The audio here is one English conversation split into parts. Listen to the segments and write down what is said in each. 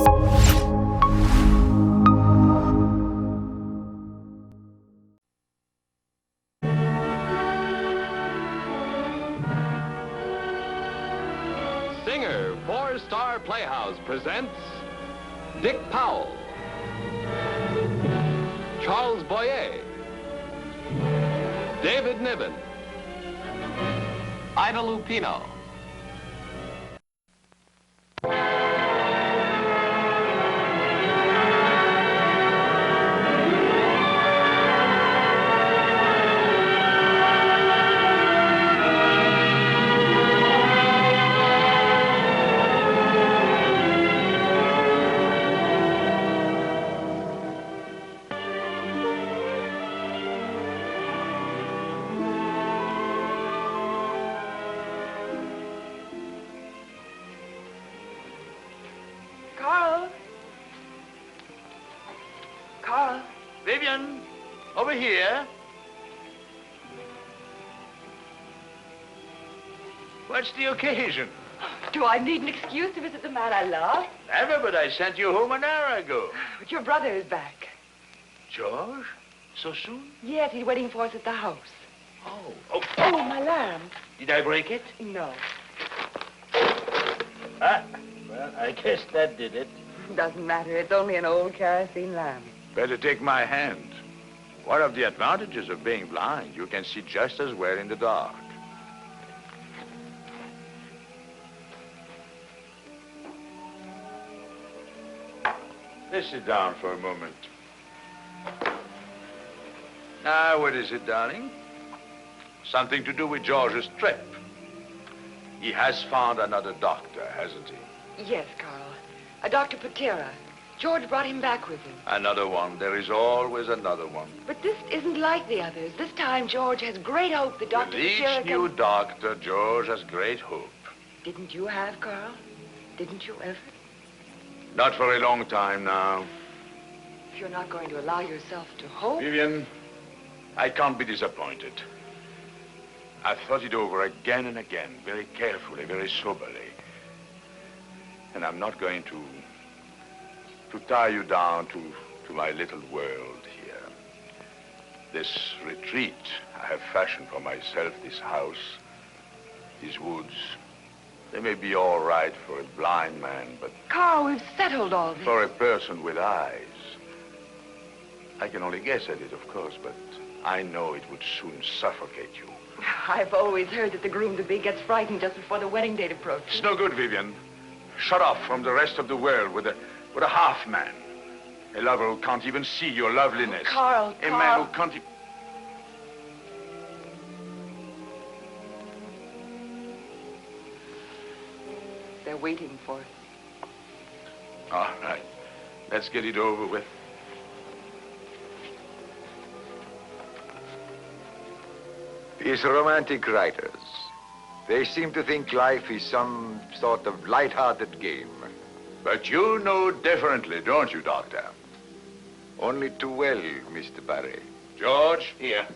Singer for Star Playhouse presents Dick Powell, Charles Boyer, David Niven, Ida Lupino. Vivian, over here. What's the occasion? Do I need an excuse to visit the man I love? Never, but I sent you home an hour ago. But your brother is back. George? So soon? Yes, he's waiting for us at the house. Oh. Oh, my lamb. Did I break it? No. Well, I guess that did it. Doesn't matter. It's only an old kerosene lamp. Better take my hand. One of the advantages of being blind, you can see just as well in the dark. Let's sit down for a moment. Now, what is it, darling? Something to do with George's trip. He has found another doctor, hasn't he? Yes, Carl. A Dr. Patera. George brought him back with him. Another one. There is always another one. But this isn't like the others. This time, George has great hope that Dr. With Patera each new doctor, George has great hope. Didn't you have, Carl? Didn't you ever? Not for a long time now. If you're not going to allow yourself to hope... Vivian, I can't be disappointed. I've thought it over again and again, very carefully, very soberly. And I'm not going to tie you down to my little world here. This retreat I have fashioned for myself, this house, these woods, they may be all right for a blind man, but... Carl, we've settled all this. For a person with eyes. I can only guess at it, of course, but I know it would soon suffocate you. I've always heard that the groom-to-be gets frightened just before the wedding date approaches. It's no good, Vivian. Shut off from the rest of the world with a half man. A lover who can't even see your loveliness. Oh, Carl, A man who can't... They're waiting for us. All right. Let's get it over with. These romantic writers, they seem to think life is some sort of light-hearted game. But you know differently, don't you, Doctor? Only too well, Mr. Barry. George? Here.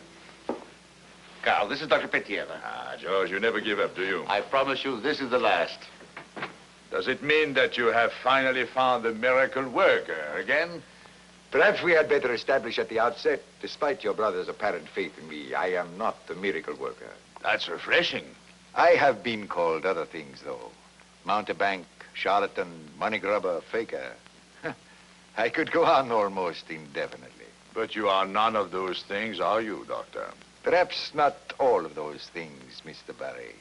Carl, this is Dr. Patera. Ah, George, you never give up, do you? I promise you this is the last. Does it mean that you have finally found the miracle worker again? Perhaps we had better establish at the outset, despite your brother's apparent faith in me, I am not the miracle worker. That's refreshing. I have been called other things, though. Mountebank, charlatan, money grubber, faker. I could go on almost indefinitely. But you are none of those things, are you, Doctor? Perhaps not all of those things, Mr. Barry.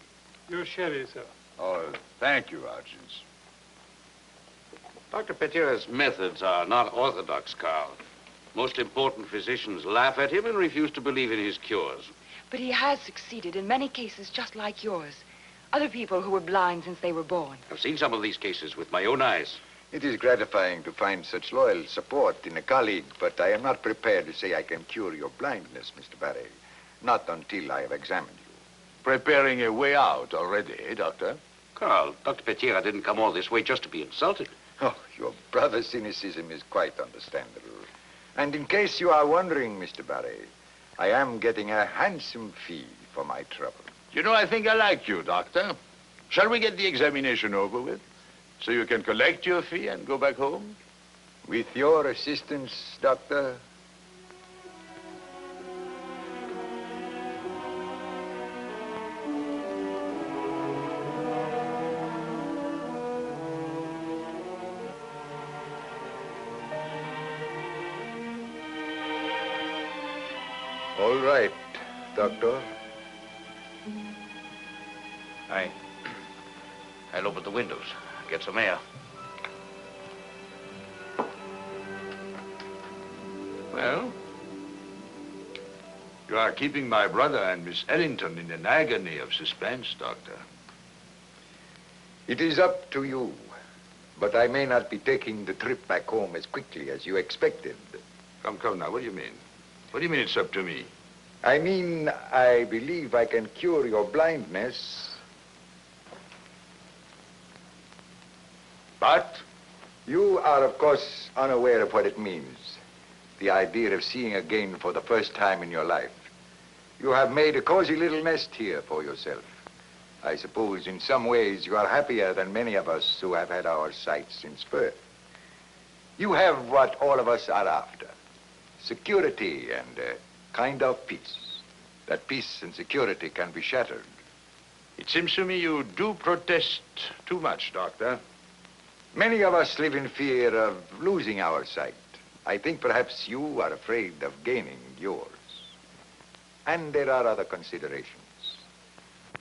Your sherry, sir. Oh, thank you, Archins. Dr. Patera's methods are not orthodox, Carl. Most important physicians laugh at him and refuse to believe in his cures. But he has succeeded in many cases just like yours. Other people who were blind since they were born. I've seen some of these cases with my own eyes. It is gratifying to find such loyal support in a colleague, but I am not prepared to say I can cure your blindness, Mr. Barry. Not until I have examined you. Preparing a way out already, eh, Doctor? Carl, Dr. Patera didn't come all this way just to be insulted. Oh, your brother's cynicism is quite understandable. And in case you are wondering, Mr. Barry, I am getting a handsome fee for my trouble. You know, I think I like you, Doctor. Shall we get the examination over with? So you can collect your fee and go back home? With your assistance, Doctor. All right, Doctor. I'll open the windows, get some air. Well, you are keeping my brother and Miss Ellington in an agony of suspense, Doctor. It is up to you, but I may not be taking the trip back home as quickly as you expected. Come now, what do you mean? What do you mean it's up to me? I mean, I believe I can cure your blindness. But? You are, of course, unaware of what it means. The idea of seeing again for the first time in your life. You have made a cozy little nest here for yourself. I suppose in some ways you are happier than many of us who have had our sight since birth. You have what all of us are after. Security and a kind of peace. That peace and security can be shattered. It seems to me you do protest too much, Doctor. Many of us live in fear of losing our sight. I think perhaps you are afraid of gaining yours. And there are other considerations.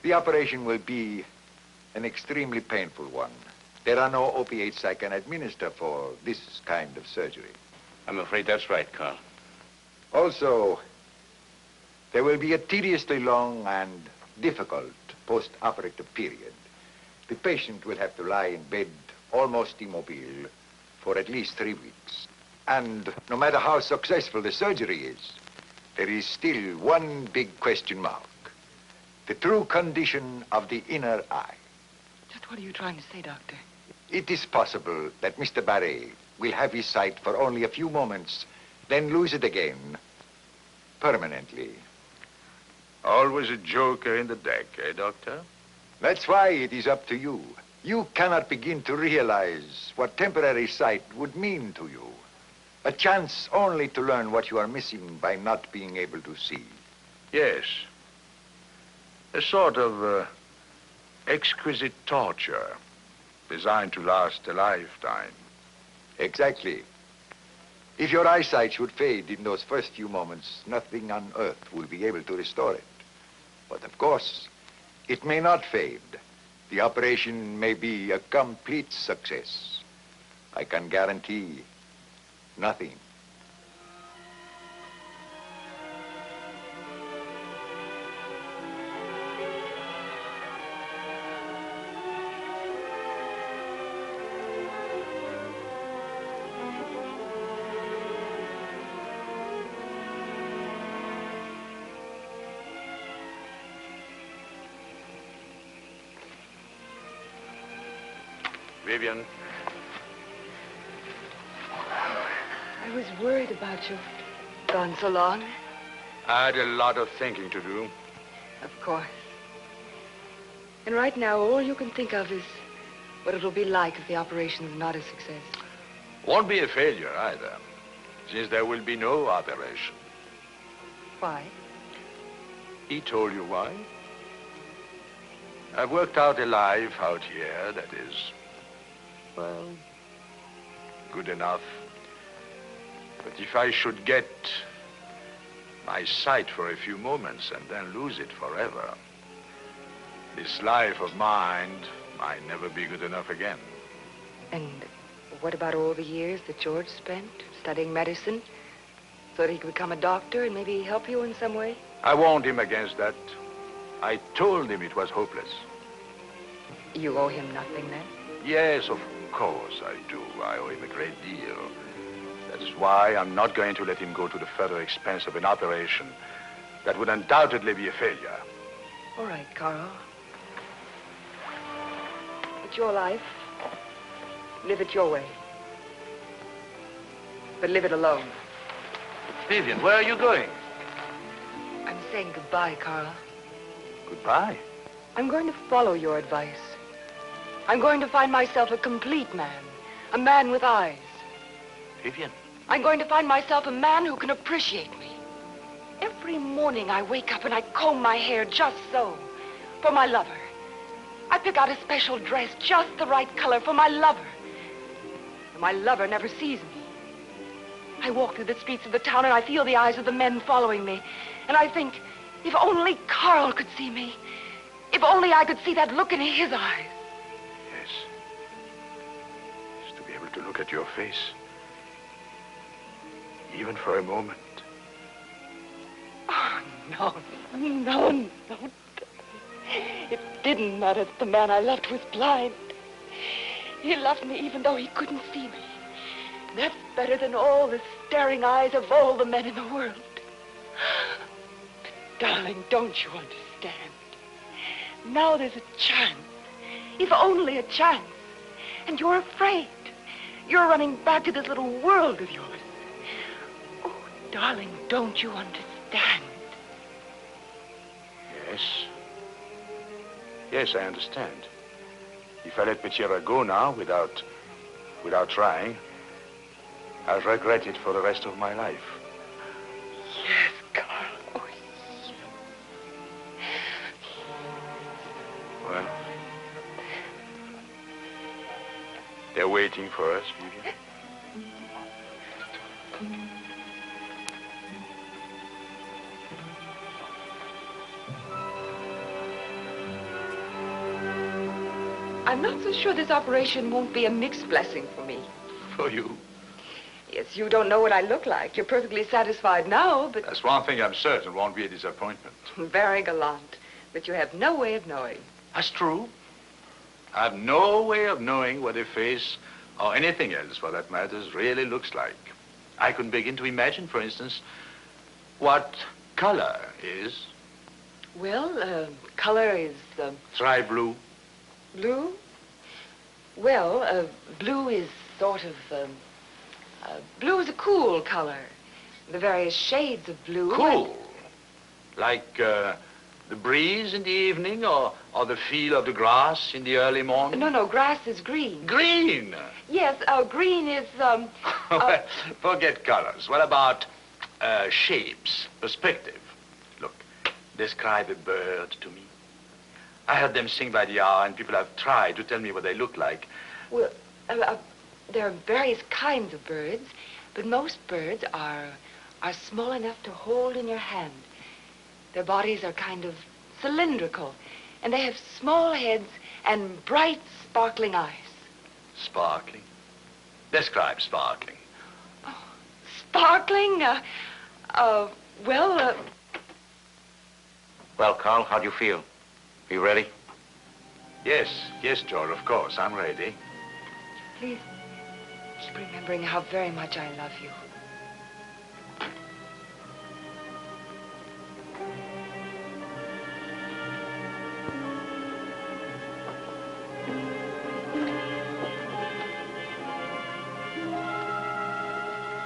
The operation will be an extremely painful one. There are no opiates I can administer for this kind of surgery. I'm afraid that's right, Carl. Also, there will be a tediously long and difficult post-operative period. The patient will have to lie in bed almost immobile for at least 3 weeks. And no matter how successful the surgery is, there is still one big question mark. The true condition of the inner eye. Just what are you trying to say, Doctor? It is possible that Mr. Barret will have his sight for only a few moments, then lose it again, permanently. Always a joker in the deck, eh, Doctor? That's why it is up to you. You cannot begin to realize what temporary sight would mean to you. A chance only to learn what you are missing by not being able to see. Yes. A sort of exquisite torture designed to last a lifetime. Exactly. If your eyesight should fade in those first few moments, nothing on earth will be able to restore it. But of course, it may not fade. The operation may be a complete success. I can guarantee nothing. Vivian. I was worried about you. Gone so long. I had a lot of thinking to do. Of course. And right now, all you can think of is what it'll be like if the operation is not a success. Won't be a failure either, since there will be no operation. Why? He told you why? I've worked out a life out here that is, well, good enough. But if I should get my sight for a few moments and then lose it forever, this life of mine might never be good enough again. And what about all the years that George spent studying medicine so that he could become a doctor and maybe help you in some way? I warned him against that. I told him it was hopeless. You owe him nothing then? Yes, of course I do. I owe him a great deal. That is why I'm not going to let him go to the further expense of an operation that would undoubtedly be a failure. All right, Carl. It's your life. Live it your way. But live it alone. Vivian, where are you going? I'm saying goodbye, Carl. Goodbye. I'm going to follow your advice. I'm going to find myself a complete man. A man with eyes. Vivian. I'm going to find myself a man who can appreciate me. Every morning I wake up and I comb my hair just so. For my lover. I pick out a special dress, just the right color for my lover. And my lover never sees me. I walk through the streets of the town and I feel the eyes of the men following me. And I think, if only Carl could see me. If only I could see that look in his eyes. Yes. Just to be able to look at your face. Even for a moment. Oh, no. It didn't matter that the man I loved was blind. He loved me even though he couldn't see me. That's better than all the staring eyes of all the men in the world. But, darling, don't you understand? Now there's a chance. If only a chance. And you're afraid. You're running back to this little world of yours. Oh, darling, don't you understand? Yes. Yes, I understand. If I let Metiera go now without trying, I'll regret it for the rest of my life. Yes, Carl. Oh, yes. Well, they're waiting for us, Vivian. I'm not so sure this operation won't be a mixed blessing for me. For you? Yes, you don't know what I look like. You're perfectly satisfied now, but... That's one thing I'm certain won't be a disappointment. Very gallant. But you have no way of knowing. That's true. I have no way of knowing what a face, or anything else for that matter, really looks like. I couldn't begin to imagine, for instance, what color is. Well, color is... Try blue. Blue? Well, blue is sort of... blue is a cool color. The various shades of blue. Cool? Like the breeze in the evening or the feel of the grass in the early morning? No, grass is green. Green? Yes, green is, Well, forget colors. What about shapes, perspective? Look, describe a bird to me. I heard them sing by the hour, and people have tried to tell me what they look like. Well, there are various kinds of birds, but most birds are small enough to hold in your hand. Their bodies are kind of cylindrical, and they have small heads and bright, sparkling eyes. Sparkling? Describe sparkling. Oh, sparkling? Well... Well, Carl, how do you feel? Are you ready? Yes, George, of course, I'm ready. Please, keep remembering how very much I love you.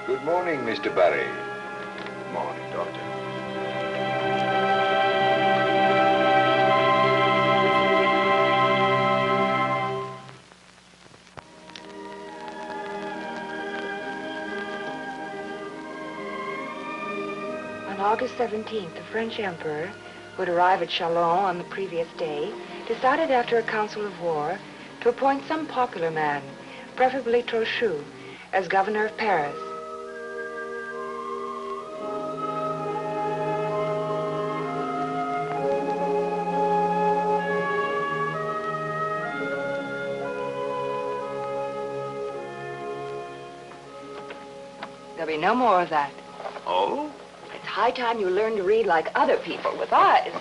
Good morning, Mr. Barry. Good morning, Doctor. On August 17th, the French emperor, who had arrived at Chalon on the previous day, decided after a council of war to appoint some popular man, preferably Trochu, as governor of Paris. There'll be no more of that. Oh? It's high time you learn to read like other people with eyes.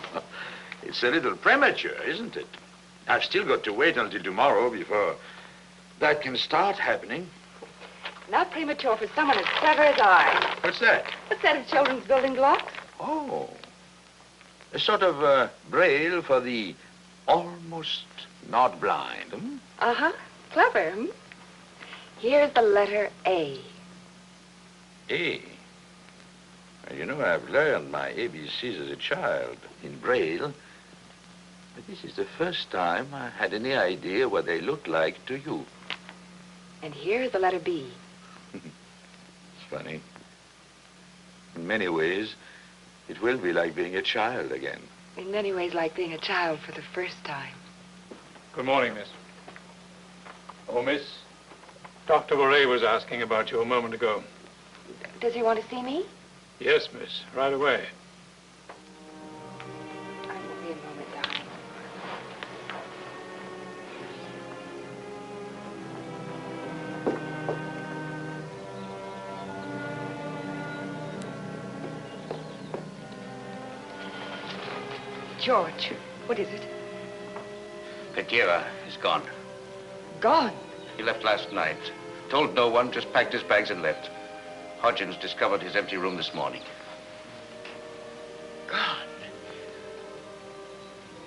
It's a little premature, isn't it? I've still got to wait until tomorrow before that can start happening. Not premature for someone as clever as I. What's that? A set of children's building blocks. Oh. A sort of braille for the almost not blind, hmm? Uh-huh. Clever, hmm? Here's the letter A. A. You know, I've learned my ABCs as a child in braille. But this is the first time I had any idea what they looked like to you. And here's the letter B. It's funny. In many ways, it will be like being a child again. In many ways, like being a child for the first time. Good morning, miss. Oh, miss, Dr. Florey was asking about you a moment ago. Does he want to see me? Yes, miss, right away. I will be a moment, darling. George, what is it? Petera is gone. Gone. He left last night. Told no one, just packed his bags and left. Hodgins discovered his empty room this morning. Gone.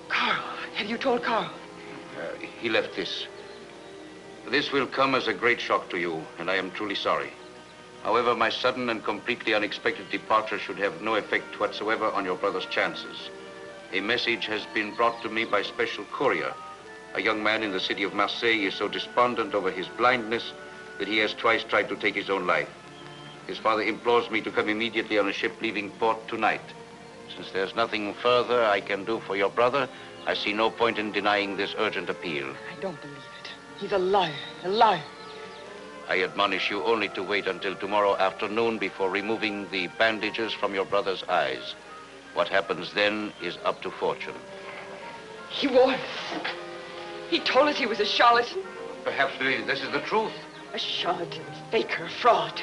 Carl, have you told Carl? He left this. This will come as a great shock to you, and I am truly sorry. However, my sudden and completely unexpected departure should have no effect whatsoever on your brother's chances. A message has been brought to me by special courier. A young man in the city of Marseille is so despondent over his blindness that he has twice tried to take his own life. His father implores me to come immediately on a ship leaving port tonight. Since there's nothing further I can do for your brother, I see no point in denying this urgent appeal. I don't believe it. He's a liar, a liar. I admonish you only to wait until tomorrow afternoon before removing the bandages from your brother's eyes. What happens then is up to fortune. He warned us. He told us he was a charlatan. Perhaps really this is the truth. A charlatan, faker, fraud.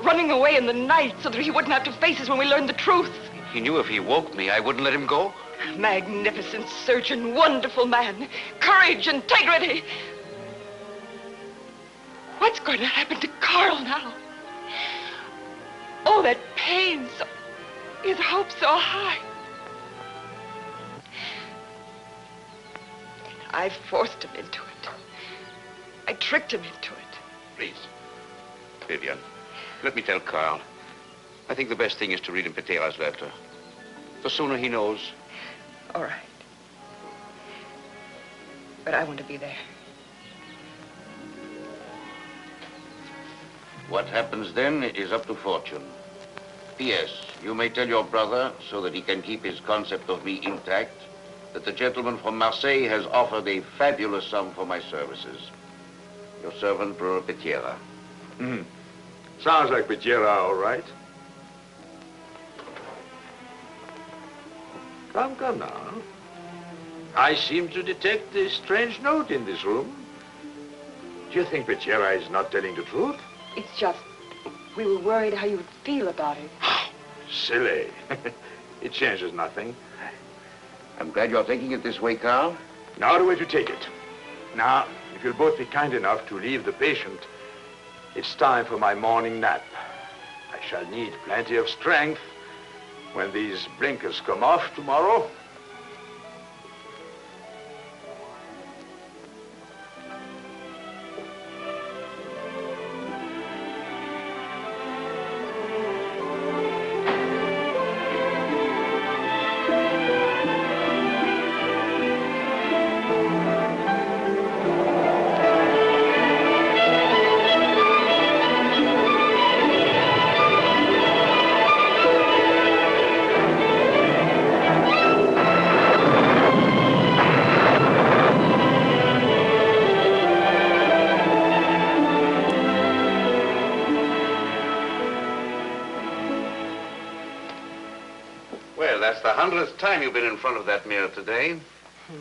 Running away in the night so that he wouldn't have to face us when we learned the truth. He knew if he woke me, I wouldn't let him go. Magnificent surgeon, wonderful man. Courage, integrity. What's going to happen to Carl now? Oh, that pain, his hope so high. I forced him into it. I tricked him into it. Please, Vivian, let me tell Carl. I think the best thing is to read him Petera's letter. The sooner he knows. All right. But I want to be there. What happens then is up to fortune. P.S. You may tell your brother, so that he can keep his concept of me intact, that the gentleman from Marseille has offered a fabulous sum for my services. Your servant, Brewer Petera. Sounds like Petera, all right. Come now. I seem to detect a strange note in this room. Do you think Petera is not telling the truth? It's just, we were worried how you would feel about it. Silly. It changes nothing. I'm glad you're taking it this way, Carl. Now the way to take it. Now, if you'll both be kind enough to leave the patient, it's time for my morning nap. I shall need plenty of strength when these blinkers come off tomorrow. That's the 100th time you've been in front of that mirror today.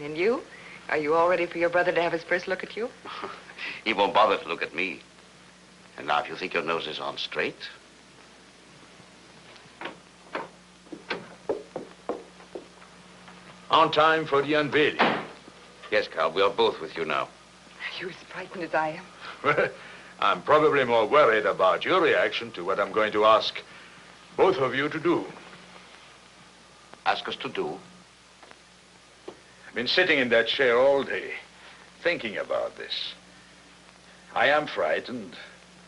And you? Are you all ready for your brother to have his first look at you? He won't bother to look at me. And now, if you think your nose is on straight. On time for the unveiling. Yes, Carl, we are both with you now. Are you as frightened as I am? Well, I'm probably more worried about your reaction to what I'm going to ask both of you to do. Ask us to do? I've been sitting in that chair all day, thinking about this. I am frightened,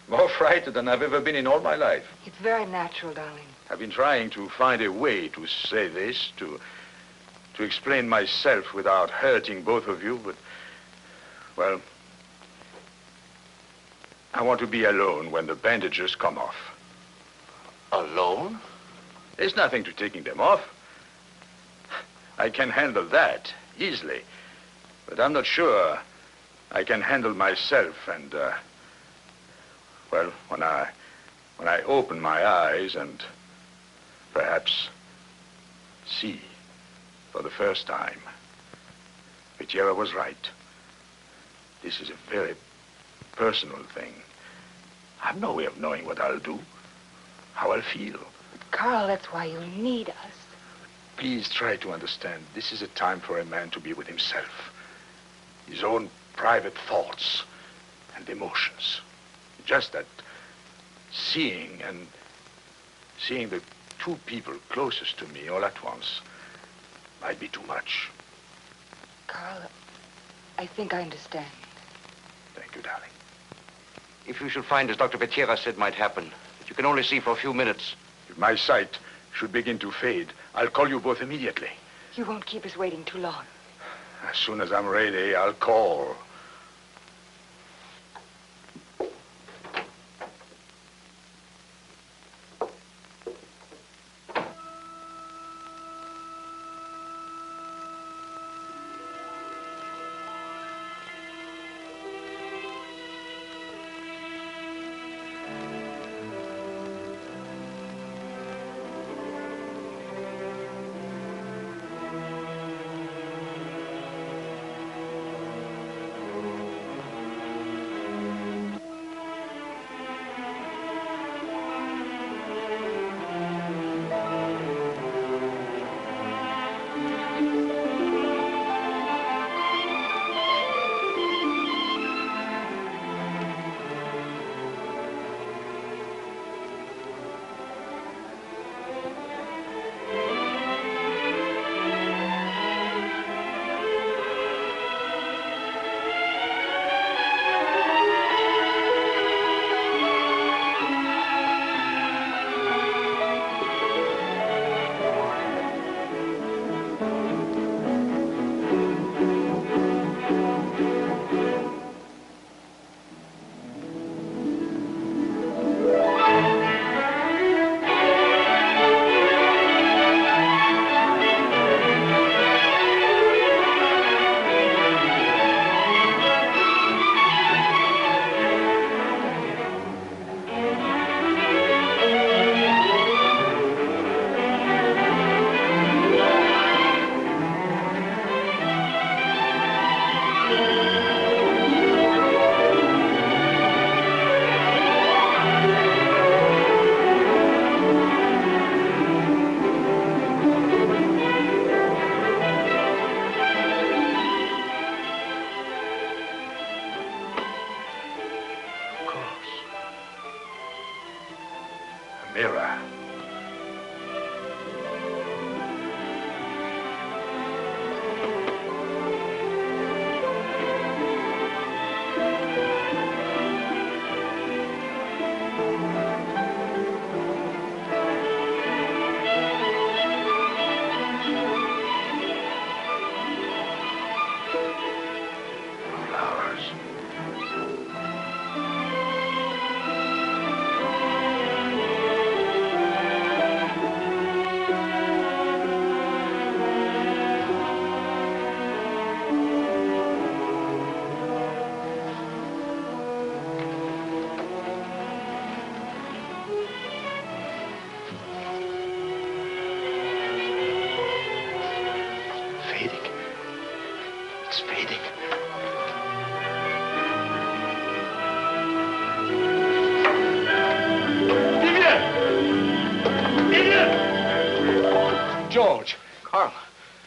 more frightened than I've ever been in all my life. It's very natural, darling. I've been trying to find a way to say this, to to explain myself without hurting both of you, but, well, I want to be alone when the bandages come off. Alone? There's nothing to taking them off. I can handle that easily, but I'm not sure I can handle myself. And, well, when I open my eyes and perhaps see for the first time, Vitiera was right. This is a very personal thing. I've no way of knowing what I'll do, how I'll feel. Carl, that's why you need us. Please try to understand. This is a time for a man to be with himself, his own private thoughts and emotions. Just that seeing the two people closest to me all at once might be too much. Carl, I think I understand. Thank you, darling. If you should find, as Dr. Vitiera said might happen, that you can only see for a few minutes. If my sight should begin to fade, I'll call you both immediately. You won't keep us waiting too long. As soon as I'm ready, I'll call.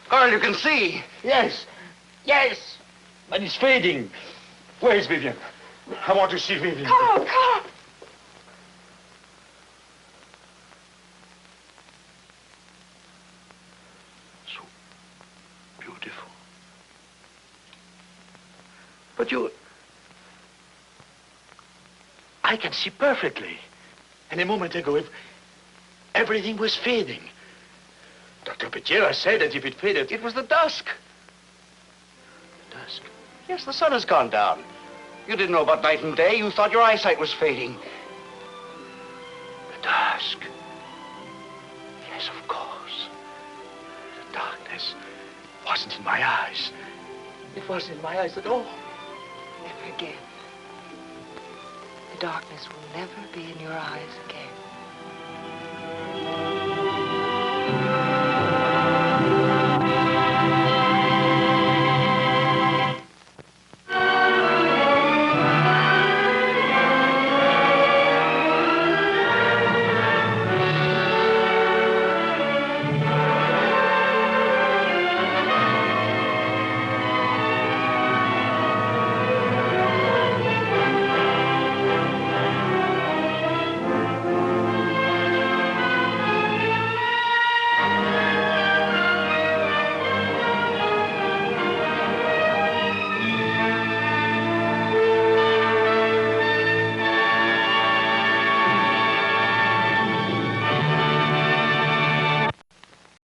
Carl, you can see. Yes. Yes. But it's fading. Where is Vivian? I want to see Vivian. Carl! So beautiful. But I can see perfectly. And a moment ago, if everything was fading. Dr. Pajero said that if it faded... It was the dusk. The dusk? Yes, the sun has gone down. You didn't know about night and day. You thought your eyesight was fading. The dusk. Yes, of course. The darkness wasn't in my eyes. It wasn't in my eyes at all. Never again. The darkness will never be in your eyes again.